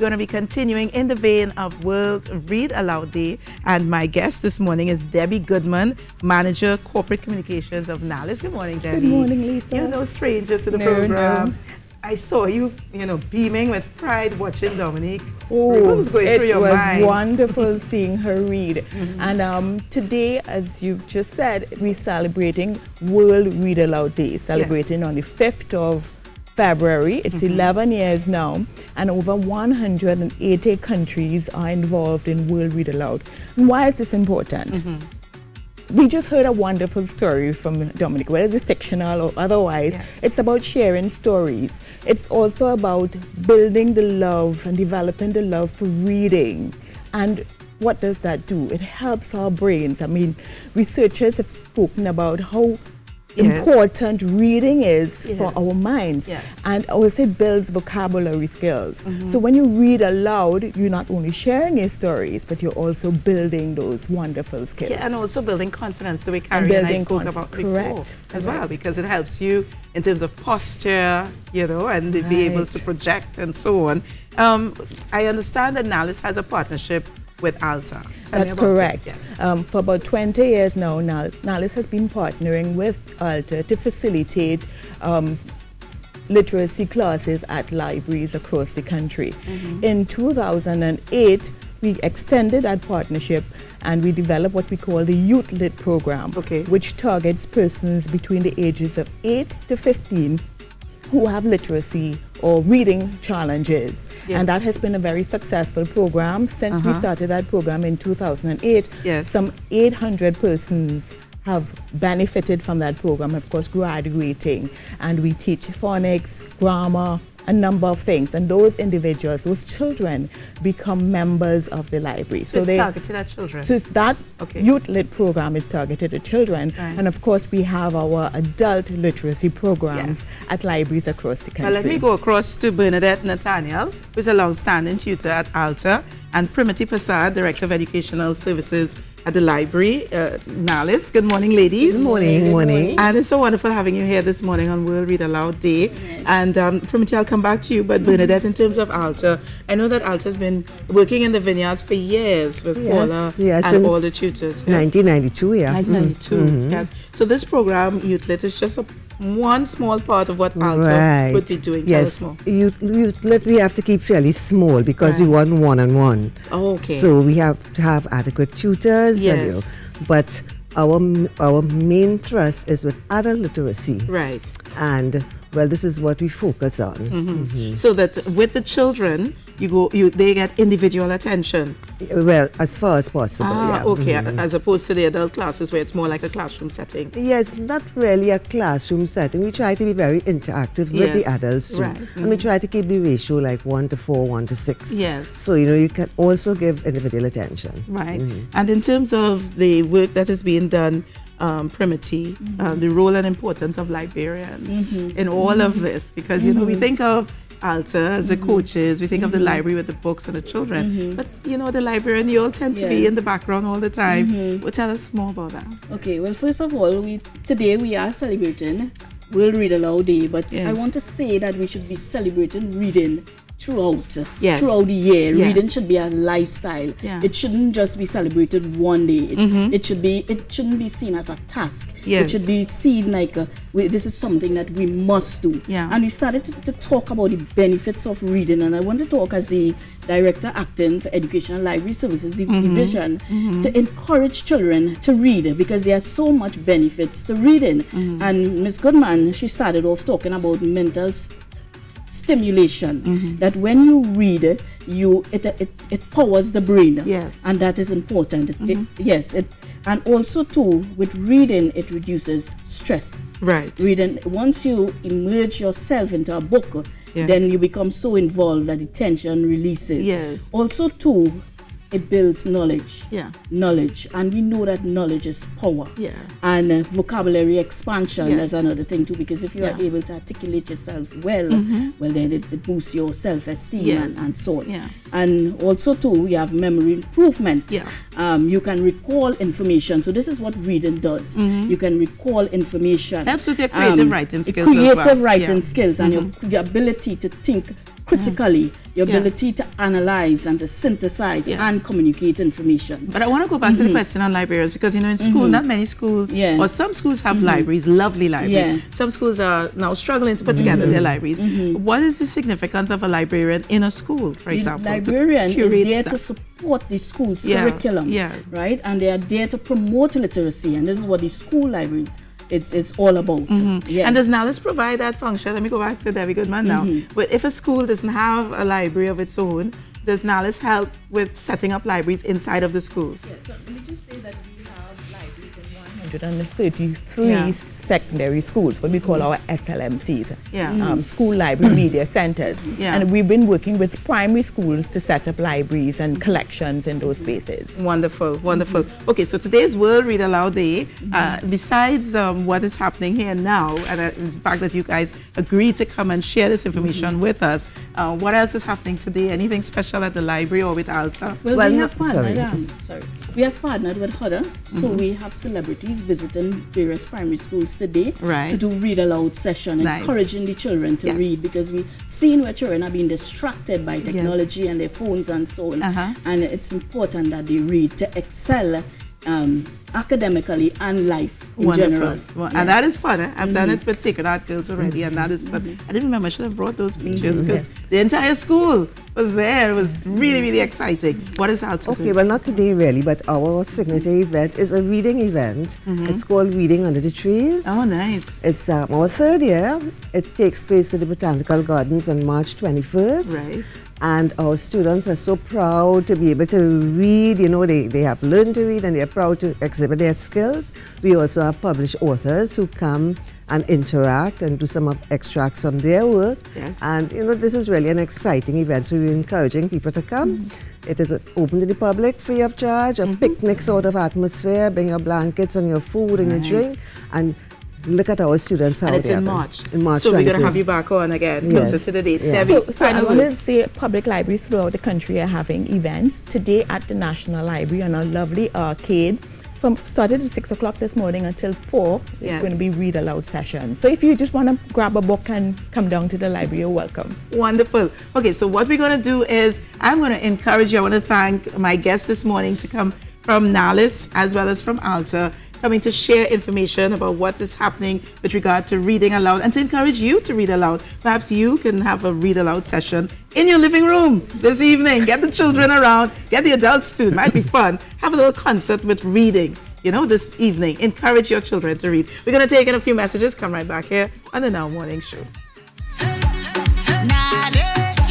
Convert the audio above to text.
We're going to be continuing in the vein of World Read Aloud Day. And my guest this morning is Debbie Goodman, Manager Corporate Communications of NALIS. Good morning, Debbie. Good morning, Lisa. You're no stranger to the program. No. I saw you, beaming with pride watching Dominique. Oh, what was going through your mind? It was wonderful seeing her read. And today, as you just said, we're celebrating World Read Aloud Day, celebrating on the 5th of February. It's 11 years now, and over 180 countries are involved in World Read Aloud. And why is this important? We just heard a wonderful story from Dominic, whether it's fictional or otherwise. It's about sharing stories. It's also about building the love and developing the love for reading. And what does that do? It helps our brains. I mean, researchers have spoken about how important reading is for our minds, and also it builds vocabulary skills. So when you read aloud, you're not only sharing your stories, but you're also building those wonderful skills. And also building confidence, the way Carrie and I spoke about before as well, because it helps you in terms of posture, and be able to project and so on. I understand that NALIS has a partnership with ALTA. That's correct. For about 20 years now, NALIS has been partnering with ALTA to facilitate literacy classes at libraries across the country. In 2008, we extended that partnership and we developed what we call the Youth Lit program, which targets persons between the ages of 8 to 15 who have literacy or reading challenges. And that has been a very successful program. Since we started that program in 2008, some 800 persons have benefited from that program, of course graduating. And we teach phonics, grammar, a number of things. And those individuals, those children, become members of the library. So it's targeted at children? So that Youth Lit program is targeted at children. And of course we have our adult literacy programs at libraries across the country. Well, let me go across to Bernadette Nathaniel, who's a long-standing tutor at ALTA, and Primiti Prasad, Director of Educational Services at the library, NALIS. Good morning, ladies. Good morning. Good morning. And it's so wonderful having you here this morning on World Read Aloud Day. And Primiti, I'll come back to you, but Bernadette, in terms of ALTA, I know that ALTA has been working in the vineyards for years with Paula and all the tutors. 1992, 1992, yes. So this program, Youth Lit, is just one small part of what ALTA would be doing. Tell us more. Youth Lit, we have to keep fairly small because we want one-on-one. So we have to have adequate tutors. But our main thrust is with adult literacy. And well, this is what we focus on. So that with the children, they get individual attention. Well, as far as possible. As opposed to the adult classes where it's more like a classroom setting. Yes, not really a classroom setting. We try to be very interactive with the adults too. And we try to keep the ratio like 1 to 4, 1 to 6. So you can also give individual attention. And in terms of the work that is being done, Primiti, the role and importance of librarians in all of this, because we think of ALTA as the coaches, we think of the library with the books and the children, but the librarian, you all tend to be in the background all the time. Well, tell us more about that. Okay, well, first of all, today we are celebrating World Read Aloud Day, but I want to say that we should be celebrating reading throughout the year. Reading should be a lifestyle. It shouldn't just be celebrated one day. It shouldn't be seen as a task. It should be seen like this is something that we must do. And we started to talk about the benefits of reading, and I want to talk as the Director Acting for Education and Library Services Division to encourage children to read, because there are so much benefits to reading. And Ms. Goodman, she started off talking about mental stimulation, that when you read, it powers the brain, and that is important. And also too, with reading, it reduces stress. Reading, once you immerse yourself into a book, then you become so involved that the tension releases. Also too, it builds knowledge. Knowledge. And we know that knowledge is power. And vocabulary expansion is another thing too, because if you are able to articulate yourself well, well then it boosts your self-esteem and so on. And also too, we have memory improvement. You can recall information. So this is what reading does. You can recall information. Helps with your creative writing skills Creative writing skills and your ability to think critically, your ability to analyze and to synthesize and communicate information. But I want to go back to the question on librarians, because in school, not many schools, or some schools have libraries, lovely libraries. Some schools are now struggling to put together their libraries. What is the significance of a librarian in a school, for example? The librarian is there to support the school's curriculum, right? And they are there to promote literacy, and this is what the school libraries it's all about. And does NALIS provide that function? Let me go back to Debbie Goodman now. But if a school doesn't have a library of its own, does NALIS help with setting up libraries inside of the schools? Yes, so let me just say that we have libraries in 133 secondary schools, what we call our SLMCs, school library media centers. And we've been working with primary schools to set up libraries and collections in those spaces. Wonderful, wonderful. Okay, so today's World Read Aloud Day, besides what is happening here now, and the fact that you guys agreed to come and share this information with us, what else is happening today? Anything special at the library or with ALTA? Well, we have partnered, we have partnered with HUDA, so we have celebrities visiting various primary schools today to do read aloud session, encouraging the children to read, because we've seen where children are being distracted by technology and their phones and so on, and it's important that they read to excel academically and life in general. And that is fun. I've done it with Sacred Heart Girls already, and that is fun. I didn't remember, I should have brought those pictures, because the entire school was there. It was really, really exciting. What is ALTA? Okay, well, not today really, but our signature event is a reading event. It's called Reading Under the Trees. Oh, nice. It's our third year. It takes place at the Botanical Gardens on March 21st. Right. And our students are so proud to be able to read. You know, they have learned to read, and they're proud to exhibit their skills. We also have published authors who come and interact and do some extracts from their work. And, you know, this is really an exciting event, so we're encouraging people to come. It is open to the public, free of charge, a picnic sort of atmosphere. Bring your blankets and your food and your drink, and look at our students. And it's in March. In March. So we're going to have you back on again, closer to the date. So I want to say public libraries throughout the country are having events. Today at the National Library on a lovely arcade, started at 6 o'clock this morning until 4, it's going to be read aloud sessions. So if you just want to grab a book and come down to the library, you're welcome. Wonderful. Okay, so what we're going to do is, I'm going to encourage you, I want to thank my guests this morning to come from NALIS as well as from ALTA, coming to share information about what is happening with regard to reading aloud, and to encourage you to read aloud. Perhaps you can have a read aloud session in your living room this evening. Get the children around, get the adults too. It might be fun. Have a little concert with reading, you know, this evening. Encourage your children to read. We're going to take in a few messages. Come right back here on the Now Morning Show.